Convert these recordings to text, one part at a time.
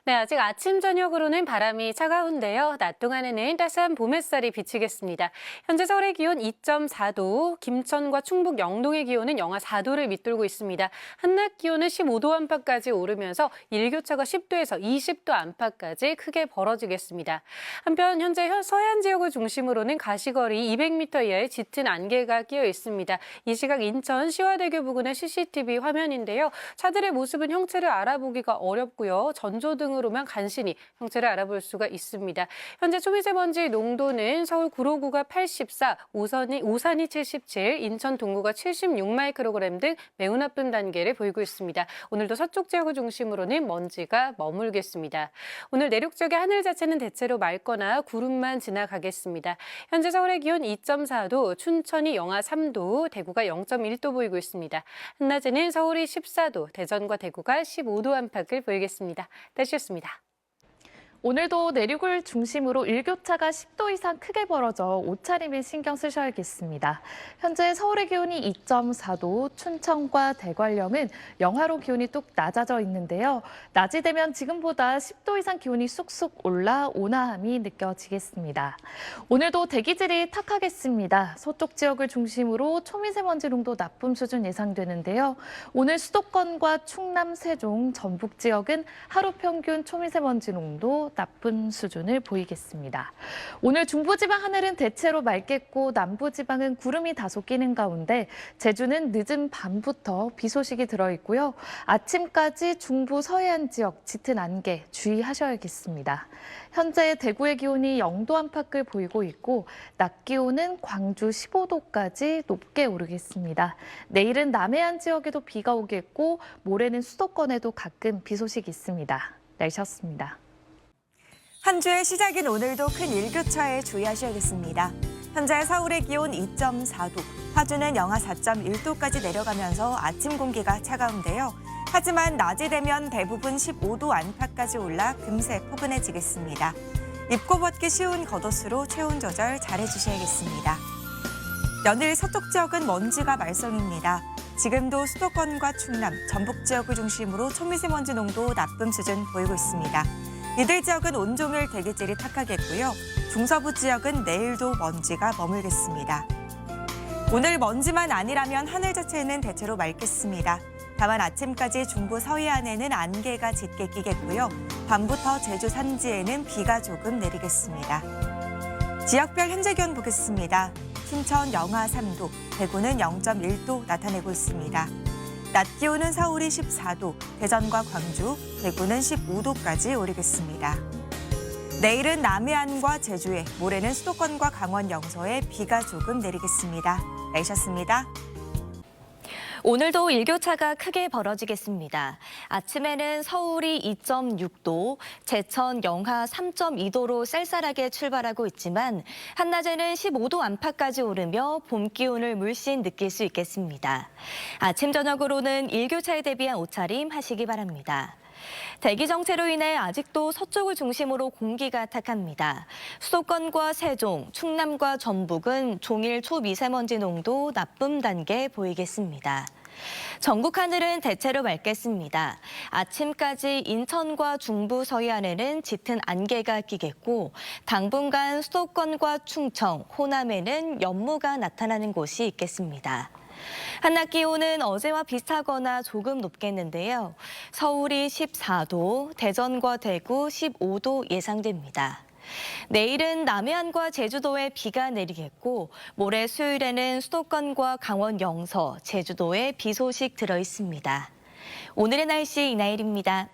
네, 아직 아침, 저녁으로는 바람이 차가운데요. 낮 동안에는 따스한 봄 햇살이 비치겠습니다. 현재 서울의 기온 2.4도, 김천과 충북 영동의 기온은 영하 4도를 밑돌고 있습니다. 한낮 기온은 15도 안팎까지 오르면서 일교차가 10도에서 20도 안팎까지 크게 벌어지겠습니다. 한편 현재 서해안 지역을 중심으로는 가시거리 200m 이하의 짙은 안개가 끼어 있습니다. 이 시각 인천 시화대교 부근의 CCTV 화면인데요. 차들의 모습은 형체를 알아보기가 어렵고요. 전조등으로만 간신히 형체를 알아볼 수가 있습니다. 현재 초미세먼지 농도는 서울 구로구가 84, 오산이 77, 인천 동구가 76마이크로그램 등 매우 나쁜 단계를 보이고 있습니다. 오늘도 서쪽 지역을 중심으로는 먼지가 머물겠습니다. 오늘 내륙 지역의 하늘 자체는 대체로 맑거나 구름만 지나가겠습니다. 현재 서울의 기온 2.4도, 춘천이 영하 3도, 대구가 0.1도 보이고 있습니다. 한낮에는 서울이 14도, 대전과 대구가 15도 안팎을 보이겠습니다. 날씨였습니다. 오늘도 내륙을 중심으로 일교차가 10도 이상 크게 벌어져 옷차림에 신경 쓰셔야겠습니다. 현재 서울의 기온이 2.4도, 춘천과 대관령은 영하로 기온이 뚝 낮아져 있는데요. 낮이 되면 지금보다 10도 이상 기온이 쑥쑥 올라 온화함이 느껴지겠습니다. 오늘도 대기질이 탁하겠습니다. 서쪽 지역을 중심으로 초미세먼지 농도 나쁨 수준 예상되는데요. 오늘 수도권과 충남, 세종, 전북 지역은 하루 평균 초미세먼지 농도 나쁜 수준을 보이겠습니다. 오늘 중부지방 하늘은 대체로 맑겠고 남부지방은 구름이 다소 끼는 가운데 제주는 늦은 밤부터 비 소식이 들어있고요. 아침까지 중부 서해안 지역 짙은 안개 주의하셔야겠습니다. 현재 대구의 기온이 0도 안팎을 보이고 있고 낮 기온은 광주 15도까지 높게 오르겠습니다. 내일은 남해안 지역에도 비가 오겠고 모레는 수도권에도 가끔 비 소식이 있습니다. 날씨였습니다. 한 주의 시작인 오늘도 큰 일교차에 주의하셔야겠습니다. 현재 서울의 기온 2.4도, 파주는 영하 4.1도까지 내려가면서 아침 공기가 차가운데요. 하지만 낮이 되면 대부분 15도 안팎까지 올라 금세 포근해지겠습니다. 입고 벗기 쉬운 겉옷으로 체온 조절 잘해주셔야겠습니다. 연일 서쪽 지역은 먼지가 말썽입니다. 지금도 수도권과 충남, 전북 지역을 중심으로 초미세먼지 농도 나쁨 수준 보이고 있습니다. 이들 지역은 온종일 대기질이 탁하겠고요. 중서부 지역은 내일도 먼지가 머물겠습니다. 오늘 먼지만 아니라면 하늘 자체는 대체로 맑겠습니다. 다만 아침까지 중부 서해안에는 안개가 짙게 끼겠고요. 밤부터 제주 산지에는 비가 조금 내리겠습니다. 지역별 현재 기온 보겠습니다. 춘천 영하 3도, 대구는 0.1도 나타내고 있습니다. 낮 기온은 서울이 14도, 대전과 광주, 대구는 15도까지 오르겠습니다. 내일은 남해안과 제주에, 모레는 수도권과 강원 영서에 비가 조금 내리겠습니다. 날씨였습니다. 오늘도 일교차가 크게 벌어지겠습니다. 아침에는 서울이 2.6도, 제천 영하 3.2도로 쌀쌀하게 출발하고 있지만 한낮에는 15도 안팎까지 오르며 봄 기온을 물씬 느낄 수 있겠습니다. 아침 저녁으로는 일교차에 대비한 옷차림 하시기 바랍니다. 대기 정체로 인해 아직도 서쪽을 중심으로 공기가 탁합니다. 수도권과 세종, 충남과 전북은 종일 초미세먼지 농도 나쁨 단계 보이겠습니다. 전국 하늘은 대체로 맑겠습니다. 아침까지 인천과 중부 서해안에는 짙은 안개가 끼겠고 당분간 수도권과 충청, 호남에는 연무가 나타나는 곳이 있겠습니다. 한낮 기온은 어제와 비슷하거나 조금 높겠는데요. 서울이 14도, 대전과 대구 15도 예상됩니다. 내일은 남해안과 제주도에 비가 내리겠고 모레 수요일에는 수도권과 강원 영서, 제주도에 비 소식 들어 있습니다. 오늘의 날씨 이나일입니다.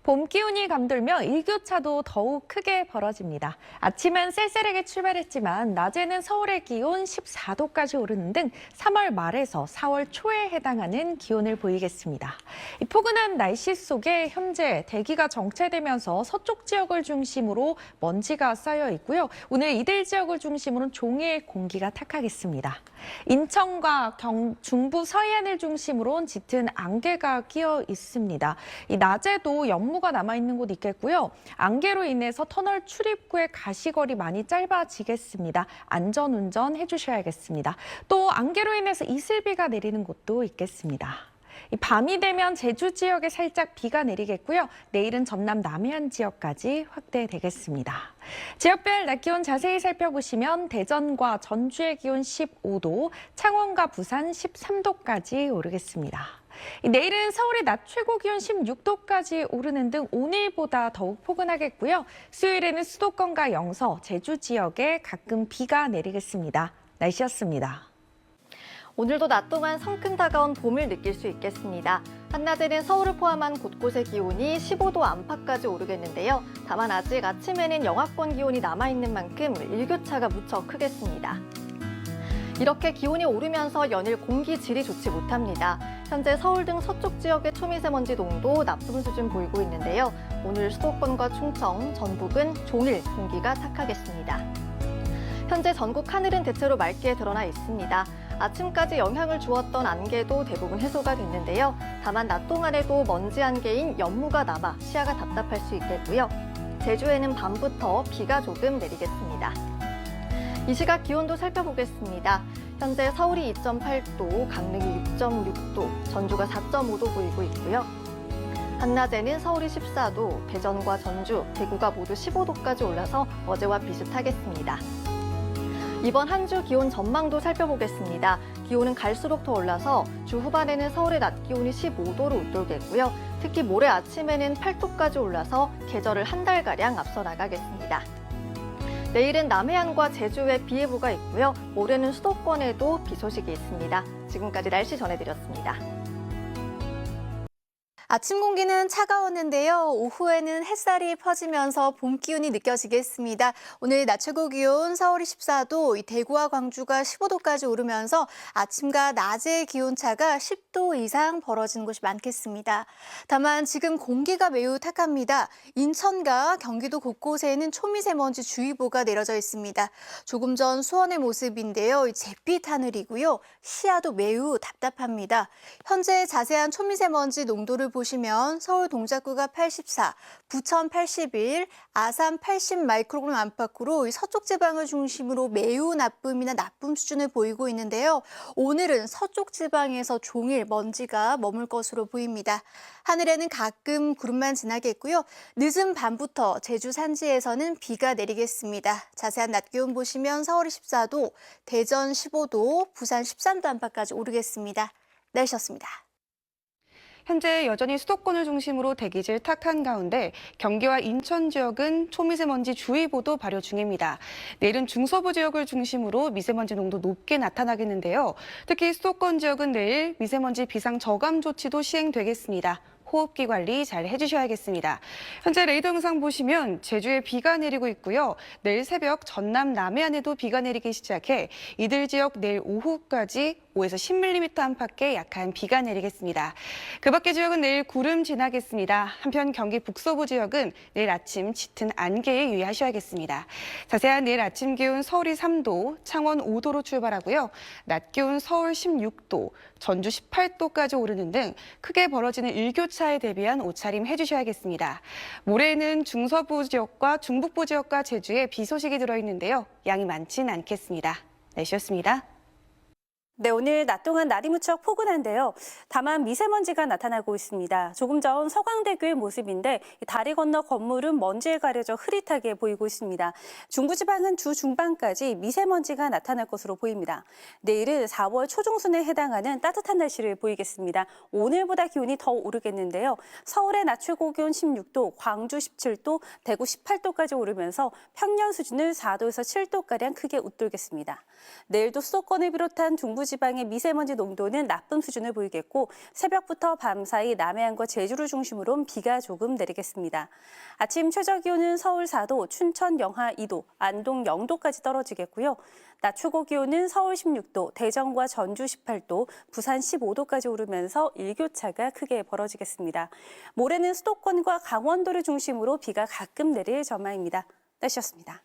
봄 기운이 감돌며 일교차도 더욱 크게 벌어집니다. 아침엔 쌀쌀하게 출발했지만 낮에는 서울의 기온 14도까지 오르는 등 3월 말에서 4월 초에 해당하는 기온을 보이겠습니다. 이 포근한 날씨 속에 현재 대기가 정체되면서 서쪽 지역을 중심으로 먼지가 쌓여 있고요. 오늘 이들 지역을 중심으로 종일 공기가 탁하겠습니다. 인천과 중부 서해안을 중심으로 짙은 안개가 끼어 있습니다. 이 낮에도 연무가 남아있는 곳 있겠고요. 안개로 인해서 터널 출입구의 가시거리 많이 짧아지겠습니다. 안전운전 해주셔야겠습니다. 또 안개로 인해서 이슬비가 내리는 곳도 있겠습니다. 밤이 되면 제주 지역에 살짝 비가 내리겠고요. 내일은 전남 남해안 지역까지 확대되겠습니다. 지역별 낮 기온 자세히 살펴보시면 대전과 전주의 기온 15도, 창원과 부산 13도까지 오르겠습니다. 내일은 서울의 낮 최고 기온 16도까지 오르는 등 오늘보다 더욱 포근하겠고요. 수요일에는 수도권과 영서, 제주 지역에 가끔 비가 내리겠습니다. 날씨였습니다. 오늘도 낮 동안 성큼 다가온 봄을 느낄 수 있겠습니다. 한낮에는 서울을 포함한 곳곳의 기온이 15도 안팎까지 오르겠는데요. 다만 아직 아침에는 영하권 기온이 남아있는 만큼 일교차가 무척 크겠습니다. 이렇게 기온이 오르면서 연일 공기 질이 좋지 못합니다. 현재 서울 등 서쪽 지역의 초미세먼지 농도 나쁨 수준 보이고 있는데요. 오늘 수도권과 충청, 전북은 종일 공기가 탁하겠습니다. 현재 전국 하늘은 대체로 맑게 드러나 있습니다. 아침까지 영향을 주었던 안개도 대부분 해소가 됐는데요. 다만 낮 동안에도 먼지 안개인 연무가 남아 시야가 답답할 수 있겠고요. 제주에는 밤부터 비가 조금 내리겠습니다. 이 시각 기온도 살펴보겠습니다. 현재 서울이 2.8도, 강릉이 6.6도, 전주가 4.5도 보이고 있고요. 한낮에는 서울이 14도, 대전과 전주, 대구가 모두 15도까지 올라서 어제와 비슷하겠습니다. 이번 한 주 기온 전망도 살펴보겠습니다. 기온은 갈수록 더 올라서 주 후반에는 서울의 낮 기온이 15도로 웃돌겠고요. 특히 모레 아침에는 8도까지 올라서 계절을 한 달가량 앞서 나가겠습니다. 내일은 남해안과 제주에 비 예보가 있고요. 모레는 수도권에도 비 소식이 있습니다. 지금까지 날씨 전해드렸습니다. 아침 공기는 차가웠는데요. 오후에는 햇살이 퍼지면서 봄 기운이 느껴지겠습니다. 오늘 낮 최고 기온 서울이 14도, 대구와 광주가 15도까지 오르면서 아침과 낮의 기온차가 10도 이상 벌어지는 곳이 많겠습니다. 다만 지금 공기가 매우 탁합니다. 인천과 경기도 곳곳에는 초미세먼지 주의보가 내려져 있습니다. 조금 전 수원의 모습인데요. 잿빛 하늘이고요. 시야도 매우 답답합니다. 현재 자세한 초미세먼지 농도를 보시면 서울 동작구가 84, 부천 81, 아산 80 마이크로그램 안팎으로 서쪽 지방을 중심으로 매우 나쁨이나 나쁨 수준을 보이고 있는데요. 오늘은 서쪽 지방에서 종일 먼지가 머물 것으로 보입니다. 하늘에는 가끔 구름만 지나겠고요. 늦은 밤부터 제주 산지에서는 비가 내리겠습니다. 자세한 낮 기온 보시면 서울이 14도, 대전 15도, 부산 13도 안팎까지 오르겠습니다. 날씨였습니다. 현재 여전히 수도권을 중심으로 대기질 탁한 가운데 경기와 인천 지역은 초미세먼지 주의보도 발효 중입니다. 내일은 중서부 지역을 중심으로 미세먼지 농도 높게 나타나겠는데요. 특히 수도권 지역은 내일 미세먼지 비상 저감 조치도 시행되겠습니다. 호흡기 관리 잘 해주셔야겠습니다. 현재 레이더 영상 보시면 제주에 비가 내리고 있고요. 내일 새벽 전남 남해안에도 비가 내리기 시작해 이들 지역 내일 오후까지 5에서 10mm 안팎의 약한 비가 내리겠습니다. 그 밖의 지역은 내일 구름 지나겠습니다. 한편 경기 북서부 지역은 내일 아침 짙은 안개에 유의하셔야겠습니다. 자세한 내일 아침 기온 서울이 3도, 창원 5도로 출발하고요. 낮 기온 서울 16도, 전주 18도까지 오르는 등 크게 벌어지는 일교차에 대비한 옷차림 해주셔야겠습니다. 모레는 중서부 지역과 중북부 지역과 제주에 비 소식이 들어있는데요. 양이 많진 않겠습니다. 날씨였습니다. 네, 오늘 낮 동안 날이 무척 포근한데요. 다만 미세먼지가 나타나고 있습니다. 조금 전 서강대교의 모습인데 다리 건너 건물은 먼지에 가려져 흐릿하게 보이고 있습니다. 중부지방은 주 중반까지 미세먼지가 나타날 것으로 보입니다. 내일은 4월 초중순에 해당하는 따뜻한 날씨를 보이겠습니다. 오늘보다 기온이 더 오르겠는데요. 서울의 낮 최고 기온 16도, 광주 17도, 대구 18도까지 오르면서 평년 수준을 4도에서 7도가량 크게 웃돌겠습니다. 내일도 수도권을 비롯한 중부지방의 미세먼지 농도는 나쁨 수준을 보이겠고 새벽부터 밤사이 남해안과 제주를 중심으로 비가 조금 내리겠습니다. 아침 최저 기온은 서울 4도, 춘천 영하 2도, 안동 0도까지 떨어지겠고요. 낮 최고 기온은 서울 16도, 대전과 전주 18도, 부산 15도까지 오르면서 일교차가 크게 벌어지겠습니다. 모레는 수도권과 강원도를 중심으로 비가 가끔 내릴 전망입니다. 날씨였습니다.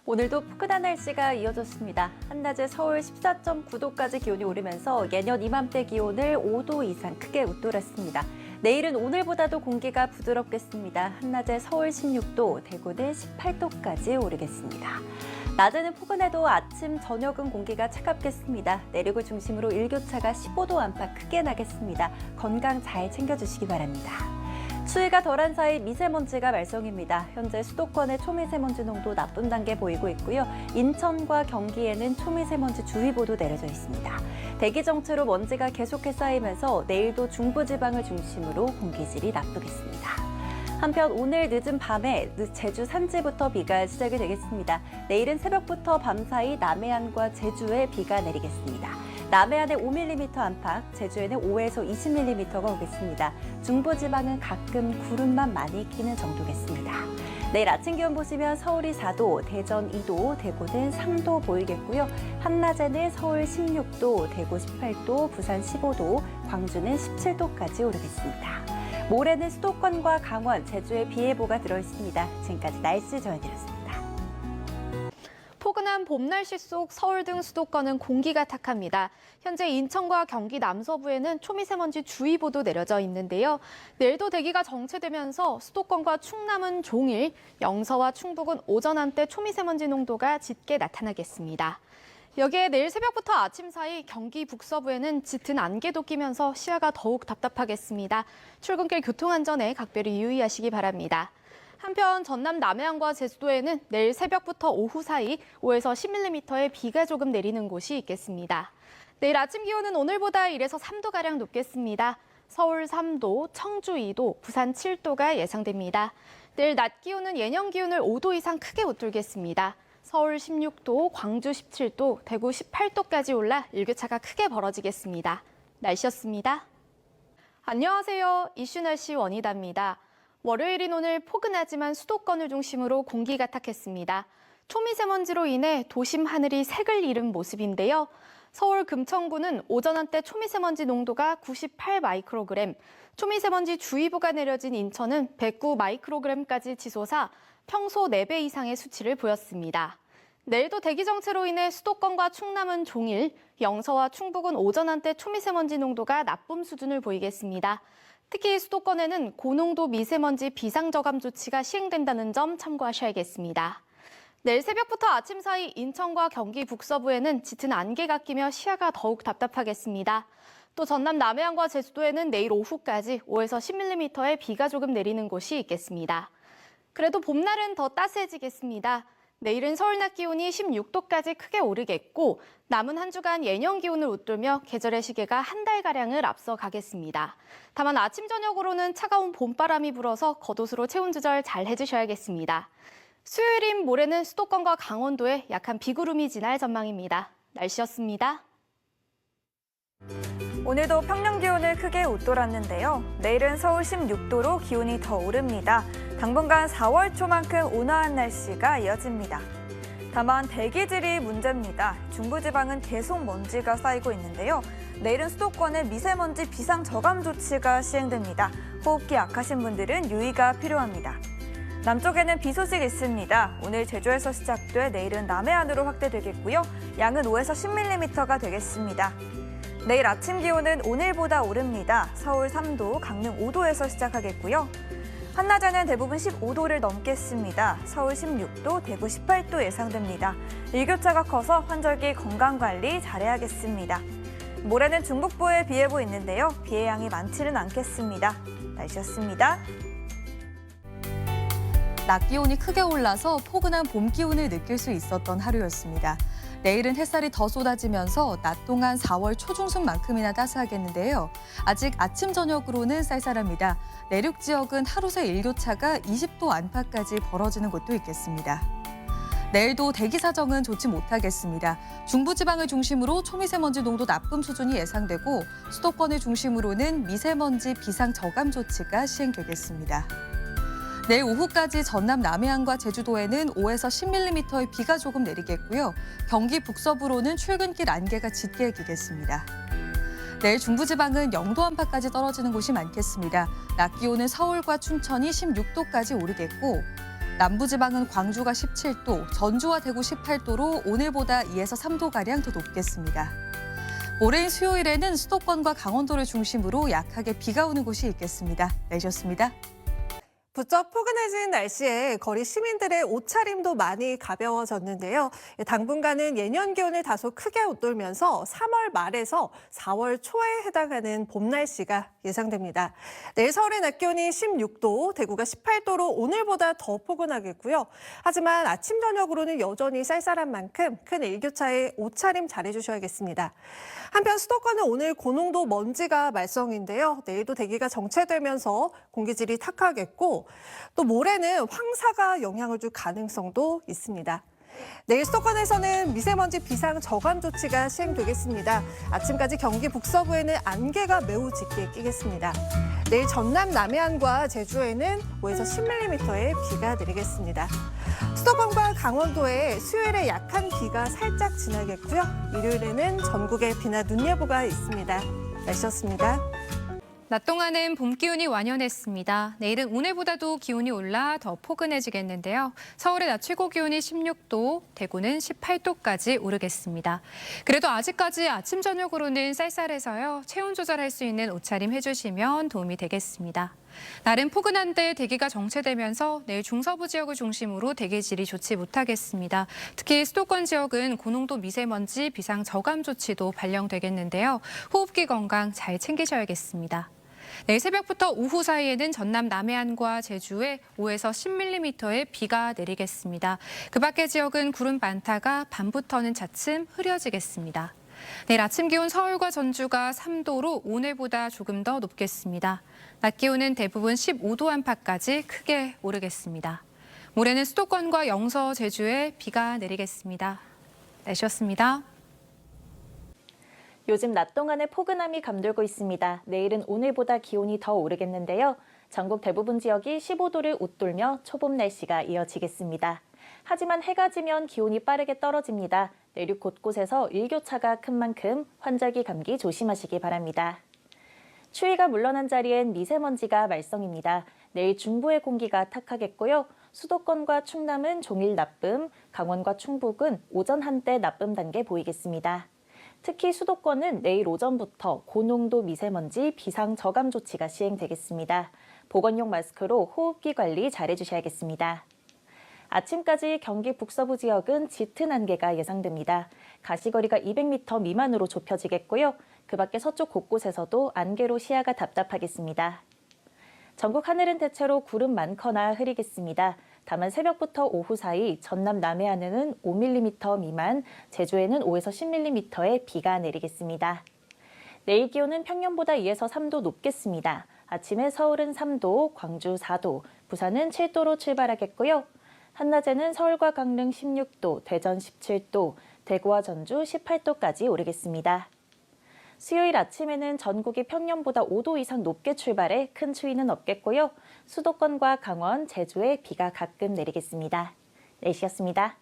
오늘도 포근한 날씨가 이어졌습니다. 한낮에 서울 14.9도까지 기온이 오르면서 예년 이맘때 기온을 5도 이상 크게 웃돌았습니다. 내일은 오늘보다도 공기가 부드럽겠습니다. 한낮에 서울 16도, 대구는 18도까지 오르겠습니다. 낮에는 포근해도 아침, 저녁은 공기가 차갑겠습니다. 내륙을 중심으로 일교차가 15도 안팎 크게 나겠습니다. 건강 잘 챙겨주시기 바랍니다. 추위가 덜한 사이 미세먼지가 말썽입니다. 현재 수도권의 초미세먼지 농도 나쁨 단계 보이고 있고요. 인천과 경기에는 초미세먼지 주의보도 내려져 있습니다. 대기 정체로 먼지가 계속해 쌓이면서 내일도 중부지방을 중심으로 공기질이 나쁘겠습니다. 한편 오늘 늦은 밤에 제주 산지부터 비가 시작이 되겠습니다. 내일은 새벽부터 밤사이 남해안과 제주에 비가 내리겠습니다. 남해안에 5mm 안팎, 제주에는 5에서 20mm가 오겠습니다. 중부지방은 가끔 구름만 많이 끼는 정도겠습니다. 내일 아침 기온 보시면 서울이 4도, 대전 2도, 대구는 3도 보이겠고요. 한낮에는 서울 16도, 대구 18도, 부산 15도, 광주는 17도까지 오르겠습니다. 모레는 수도권과 강원, 제주에 비 예보가 들어있습니다. 지금까지 날씨 전해드렸습니다. 포근한 봄 날씨 속 서울 등 수도권은 공기가 탁합니다. 현재 인천과 경기 남서부에는 초미세먼지 주의보도 내려져 있는데요. 내일도 대기가 정체되면서 수도권과 충남은 종일, 영서와 충북은 오전 한때 초미세먼지 농도가 짙게 나타나겠습니다. 여기에 내일 새벽부터 아침 사이 경기 북서부에는 짙은 안개도 끼면서 시야가 더욱 답답하겠습니다. 출근길 교통안전에 각별히 유의하시기 바랍니다. 한편 전남 남해안과 제주도에는 내일 새벽부터 오후 사이 5에서 10mm의 비가 조금 내리는 곳이 있겠습니다. 내일 아침 기온은 오늘보다 1에서 3도가량 높겠습니다. 서울 3도, 청주 2도, 부산 7도가 예상됩니다. 내일 낮 기온은 예년 기온을 5도 이상 크게 웃돌겠습니다. 서울 16도, 광주 17도, 대구 18도까지 올라 일교차가 크게 벌어지겠습니다. 날씨였습니다. 안녕하세요. 이슈 날씨 원희다입니다. 월요일인 오늘 포근하지만 수도권을 중심으로 공기가 탁했습니다. 초미세먼지로 인해 도심 하늘이 색을 잃은 모습인데요. 서울 금천구는 오전 한때 초미세먼지 농도가 98 마이크로그램, 초미세먼지 주의보가 내려진 인천은 109 마이크로그램까지 치솟아 평소 4배 이상의 수치를 보였습니다. 내일도 대기 정체로 인해 수도권과 충남은 종일, 영서와 충북은 오전 한때 초미세먼지 농도가 나쁨 수준을 보이겠습니다. 특히 수도권에는 고농도 미세먼지 비상저감 조치가 시행된다는 점 참고하셔야겠습니다. 내일 새벽부터 아침 사이 인천과 경기 북서부에는 짙은 안개가 끼며 시야가 더욱 답답하겠습니다. 또 전남 남해안과 제주도에는 내일 오후까지 5에서 10mm의 비가 조금 내리는 곳이 있겠습니다. 그래도 봄날은 더 따스해지겠습니다. 내일은 서울 낮 기온이 16도까지 크게 오르겠고 남은 한 주간 예년 기온을 웃돌며 계절의 시계가 한 달가량을 앞서 가겠습니다. 다만 아침 저녁으로는 차가운 봄바람이 불어서 겉옷으로 체온 조절 잘 해주셔야겠습니다. 수요일인 모레는 수도권과 강원도에 약한 비구름이 지날 전망입니다. 날씨였습니다. 오늘도 평년 기온을 크게 웃돌았는데요. 내일은 서울 16도로 기온이 더 오릅니다. 당분간 4월 초만큼 온화한 날씨가 이어집니다. 다만 대기질이 문제입니다. 중부지방은 계속 먼지가 쌓이고 있는데요. 내일은 수도권에 미세먼지 비상저감 조치가 시행됩니다. 호흡기 약하신 분들은 유의가 필요합니다. 남쪽에는 비 소식 있습니다. 오늘 제주에서 시작돼 내일은 남해안으로 확대되겠고요. 양은 5에서 10mm가 되겠습니다. 내일 아침 기온은 오늘보다 오릅니다. 서울 3도, 강릉 5도에서 시작하겠고요. 한낮에는 대부분 15도를 넘겠습니다. 서울 16도, 대구 18도 예상됩니다. 일교차가 커서 환절기 건강관리 잘해야겠습니다. 모레는 중북부에 비 예보 있는데요. 비의 양이 많지는 않겠습니다. 날씨였습니다. 낮 기온이 크게 올라서 포근한 봄 기운을 느낄 수 있었던 하루였습니다. 내일은 햇살이 더 쏟아지면서 낮 동안 4월 초중순만큼이나 따스하겠는데요. 아직 아침 저녁으로는 쌀쌀합니다. 내륙 지역은 하루 새 일교차가 20도 안팎까지 벌어지는 곳도 있겠습니다. 내일도 대기 사정은 좋지 못하겠습니다. 중부지방을 중심으로 초미세먼지 농도 나쁨 수준이 예상되고 수도권을 중심으로는 미세먼지 비상저감 조치가 시행되겠습니다. 내일 오후까지 전남 남해안과 제주도에는 5에서 10mm의 비가 조금 내리겠고요. 경기 북서부로는 출근길 안개가 짙게 끼겠습니다. 내일 중부지방은 0도 안팎까지 떨어지는 곳이 많겠습니다. 낮 기온은 서울과 춘천이 16도까지 오르겠고 남부지방은 광주가 17도, 전주와 대구 18도로 오늘보다 2에서 3도가량 더 높겠습니다. 모레인 수요일에는 수도권과 강원도를 중심으로 약하게 비가 오는 곳이 있겠습니다. 날씨였습니다. 부쩍 포근해진 날씨에 거리 시민들의 옷차림도 많이 가벼워졌는데요. 당분간은 예년 기온을 다소 크게 웃돌면서 3월 말에서 4월 초에 해당하는 봄 날씨가 예상됩니다. 내일 서울의 낮 기온이 16도, 대구가 18도로 오늘보다 더 포근하겠고요. 하지만 아침 저녁으로는 여전히 쌀쌀한 만큼 큰 일교차에 옷차림 잘해주셔야겠습니다. 한편 수도권은 오늘 고농도 먼지가 말썽인데요. 내일도 대기가 정체되면서 공기질이 탁하겠고 또 모레는 황사가 영향을 줄 가능성도 있습니다. 내일 수도권에서는 미세먼지 비상 저감 조치가 시행되겠습니다. 아침까지 경기 북서부에는 안개가 매우 짙게 끼겠습니다. 내일 전남 남해안과 제주에는 5에서 10mm의 비가 내리겠습니다. 수도권과 강원도에 수요일에 약한 비가 살짝 지나겠고요. 일요일에는 전국에 비나 눈 예보가 있습니다. 날씨였습니다. 낮 동안은 봄 기온이 완연했습니다. 내일은 오늘보다도 기온이 올라 더 포근해지겠는데요. 서울의 낮 최고 기온이 16도, 대구는 18도까지 오르겠습니다. 그래도 아직까지 아침 저녁으로는 쌀쌀해서요. 체온 조절할 수 있는 옷차림 해주시면 도움이 되겠습니다. 날은 포근한데 대기가 정체되면서 내일 중서부 지역을 중심으로 대기질이 좋지 못하겠습니다. 특히 수도권 지역은 고농도 미세먼지 비상 저감 조치도 발령되겠는데요. 호흡기 건강 잘 챙기셔야겠습니다. 내일 새벽부터 오후 사이에는 전남 남해안과 제주에 5에서 10mm의 비가 내리겠습니다. 그 밖의 지역은 구름 많다가 밤부터는 차츰 흐려지겠습니다. 내일 아침 기온 서울과 전주가 3도로 오늘보다 조금 더 높겠습니다. 낮 기온은 대부분 15도 안팎까지 크게 오르겠습니다. 모레는 수도권과 영서, 제주에 비가 내리겠습니다. 날씨였습니다. 요즘 낮 동안에 포근함이 감돌고 있습니다. 내일은 오늘보다 기온이 더 오르겠는데요. 전국 대부분 지역이 15도를 웃돌며 초봄 날씨가 이어지겠습니다. 하지만 해가 지면 기온이 빠르게 떨어집니다. 내륙 곳곳에서 일교차가 큰 만큼 환절기 감기 조심하시기 바랍니다. 추위가 물러난 자리엔 미세먼지가 말썽입니다. 내일 중부의 공기가 탁하겠고요. 수도권과 충남은 종일 나쁨, 강원과 충북은 오전 한때 나쁨 단계 보이겠습니다. 특히 수도권은 내일 오전부터 고농도 미세먼지 비상 저감 조치가 시행되겠습니다. 보건용 마스크로 호흡기 관리 잘해주셔야겠습니다. 아침까지 경기 북서부 지역은 짙은 안개가 예상됩니다. 가시거리가 200m 미만으로 좁혀지겠고요. 그 밖에 서쪽 곳곳에서도 안개로 시야가 답답하겠습니다. 전국 하늘은 대체로 구름 많거나 흐리겠습니다. 다만 새벽부터 오후 사이 전남 남해안에는 5mm 미만, 제주에는 5에서 10mm의 비가 내리겠습니다. 내일 기온은 평년보다 2에서 3도 높겠습니다. 아침에 서울은 3도, 광주 4도, 부산은 7도로 출발하겠고요. 한낮에는 서울과 강릉 16도, 대전 17도, 대구와 전주 18도까지 오르겠습니다. 수요일 아침에는 전국이 평년보다 5도 이상 높게 출발해 큰 추위는 없겠고요. 수도권과 강원, 제주에 비가 가끔 내리겠습니다. 날씨였습니다.